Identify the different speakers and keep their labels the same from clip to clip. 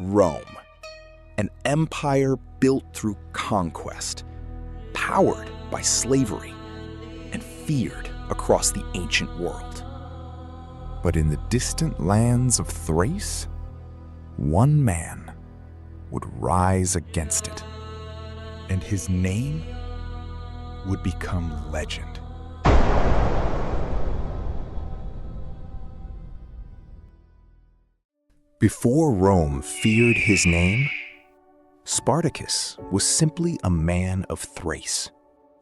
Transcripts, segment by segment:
Speaker 1: Rome, an empire built through conquest, powered by slavery, and feared across the ancient world. But in the distant lands of Thrace, one man would rise against it, and his name would become legend. Before Rome feared his name, Spartacus was simply a man of Thrace,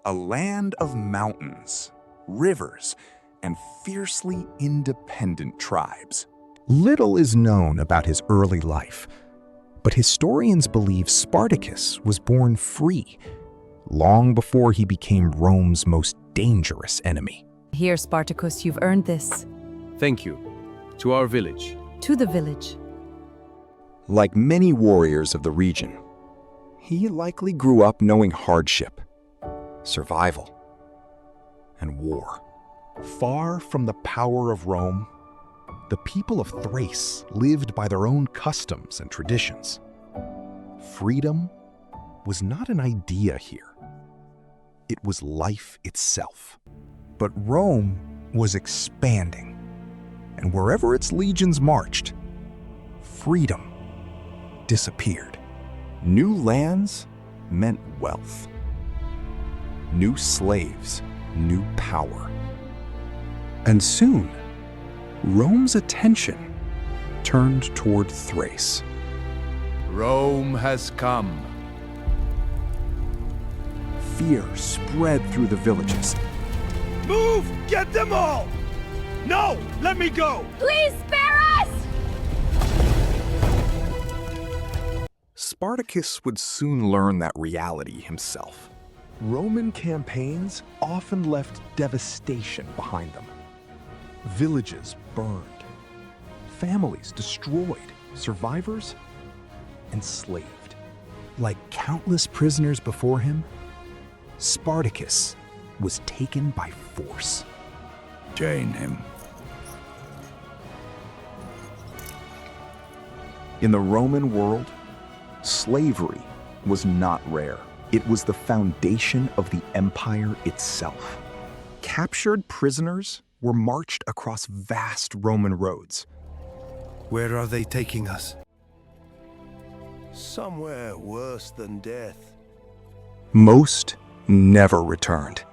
Speaker 1: a land of mountains, rivers, and fiercely independent tribes. Little is known about his early life, but historians believe Spartacus was born free long before he became Rome's most dangerous enemy.
Speaker 2: Here, Spartacus, you've earned this.
Speaker 3: Thank you. To our village.
Speaker 2: To the village.
Speaker 1: Like many warriors of the region, he likely grew up knowing hardship, survival, and war. Far from the power of Rome, the people of Thrace lived by their own customs and traditions. Freedom was not an idea here. It was life itself. But Rome was expanding, and wherever its legions marched, freedom disappeared. New lands meant wealth. New slaves, new power. And soon, Rome's attention turned toward Thrace.
Speaker 3: Rome has come.
Speaker 1: Fear spread through the villages.
Speaker 4: Move! Get them all! No! Let me go!
Speaker 5: Please spare us!
Speaker 1: Spartacus would soon learn that reality himself. Roman campaigns often left devastation behind them. Villages burned, families destroyed, survivors enslaved. Like countless prisoners before him, Spartacus was taken by force.
Speaker 4: Chain him.
Speaker 1: In the Roman world, slavery was not rare. It was the foundation of the empire itself. Captured prisoners were marched across vast Roman roads.
Speaker 4: Where are they taking us? Somewhere worse than death.
Speaker 1: Most never returned.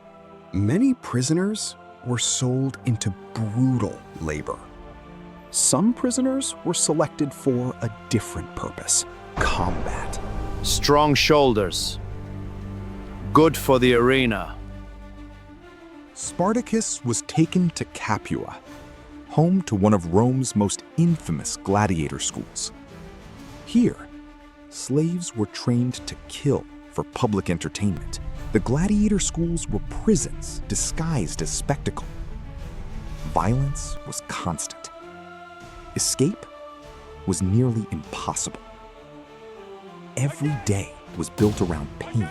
Speaker 1: Many prisoners were sold into brutal labor. Some prisoners were selected for a different purpose: combat.
Speaker 3: Strong shoulders. Good for the arena.
Speaker 1: Spartacus was taken to Capua, home to one of Rome's most infamous gladiator schools. Here, slaves were trained to kill for public entertainment. The gladiator schools were prisons disguised as spectacle. Violence was constant. Escape was nearly impossible. Every day was built around pain,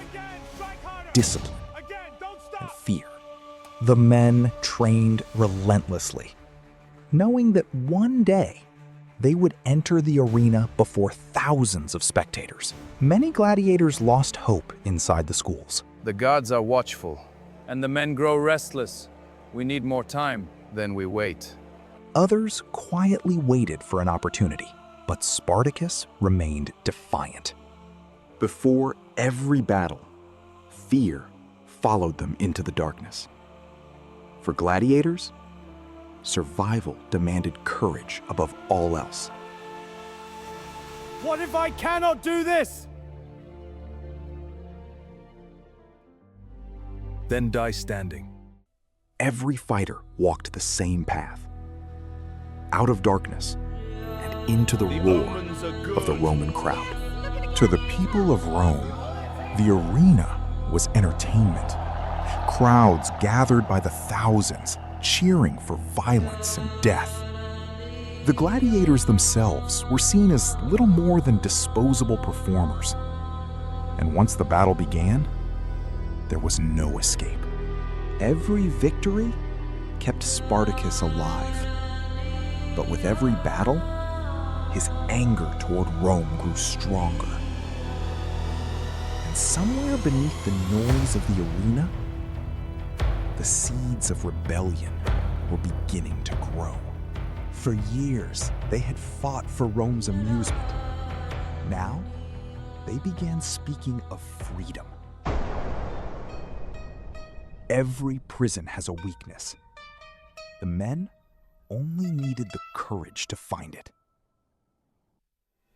Speaker 1: discipline, and fear. The men trained relentlessly, knowing that one day they would enter the arena before thousands of spectators. Many gladiators lost hope inside the schools.
Speaker 3: The gods are watchful, and the men grow restless. We need more time, then we wait.
Speaker 1: Others quietly waited for an opportunity, but Spartacus remained defiant. Before every battle, fear followed them into the darkness. For gladiators, survival demanded courage above all else.
Speaker 4: What if I cannot do this? Then die standing.
Speaker 1: Every fighter walked the same path, out of darkness and into the roar of the Roman crowd. To the people of Rome, the arena was entertainment. Crowds gathered by the thousands, cheering for violence and death. The gladiators themselves were seen as little more than disposable performers. And once the battle began, there was no escape. Every victory kept Spartacus alive. But with every battle his anger toward Rome grew stronger. And somewhere beneath the noise of the arena, the seeds of rebellion were beginning to grow. For years, they had fought for Rome's amusement. Now, they began speaking of freedom. Every prison has a weakness. The men only needed the courage to find it.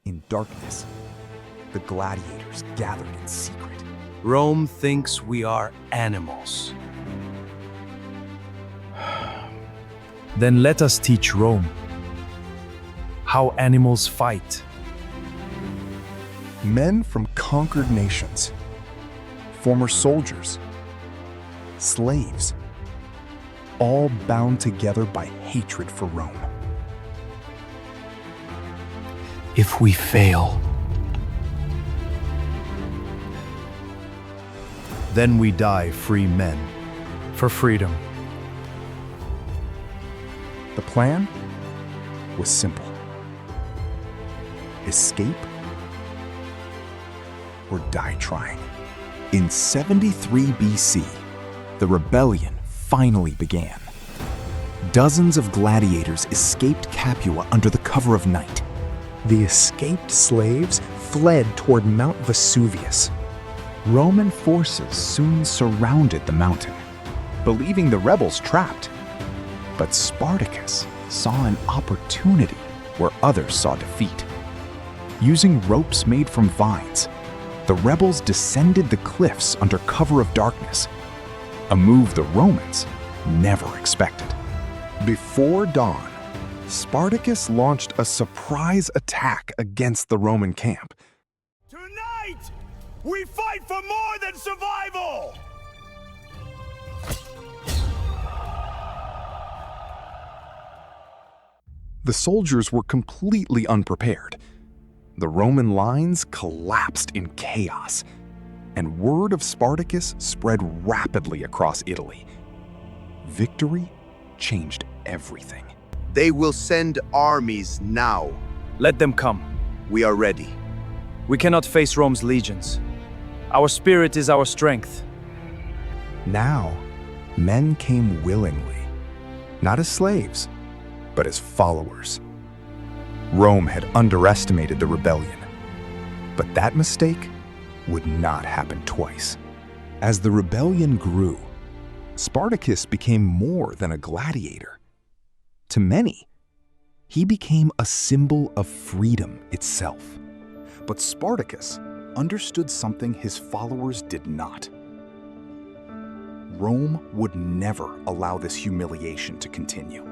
Speaker 1: In darkness, the gladiators gathered in secret.
Speaker 5: Rome thinks we are animals.
Speaker 3: Then let us teach Rome how animals fight.
Speaker 1: Men from conquered nations, former soldiers, slaves, all bound together by hatred for Rome.
Speaker 5: If we fail,
Speaker 3: Then we die free men for freedom.
Speaker 1: The plan was simple. Escape or die trying. In 73 BC, the rebellion finally began. Dozens of gladiators escaped Capua under the cover of night. The escaped slaves fled toward Mount Vesuvius. Roman forces soon surrounded the mountain, believing the rebels trapped. But Spartacus saw an opportunity where others saw defeat. Using ropes made from vines, the rebels descended the cliffs under cover of darkness, a move the Romans never expected. Before dawn, Spartacus launched a surprise attack against the Roman camp.
Speaker 4: Tonight, we fight for more than survival!
Speaker 1: The soldiers were completely unprepared. The Roman lines collapsed in chaos, and word of Spartacus spread rapidly across Italy. Victory changed everything.
Speaker 6: They will send armies now.
Speaker 3: Let them come.
Speaker 6: We are ready.
Speaker 3: We cannot face Rome's legions. Our spirit is our strength.
Speaker 1: Now, men came willingly, not as slaves, but as followers. Rome had underestimated the rebellion, but that mistake would not happen twice. As the rebellion grew, Spartacus became more than a gladiator. To many, he became a symbol of freedom itself. But Spartacus understood something his followers did not. Rome would never allow this humiliation to continue.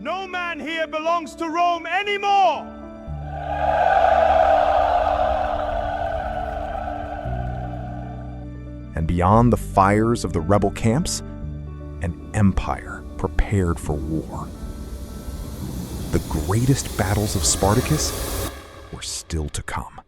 Speaker 4: No man here belongs to Rome anymore!
Speaker 1: And beyond the fires of the rebel camps, an empire prepared for war. The greatest battles of Spartacus were still to come.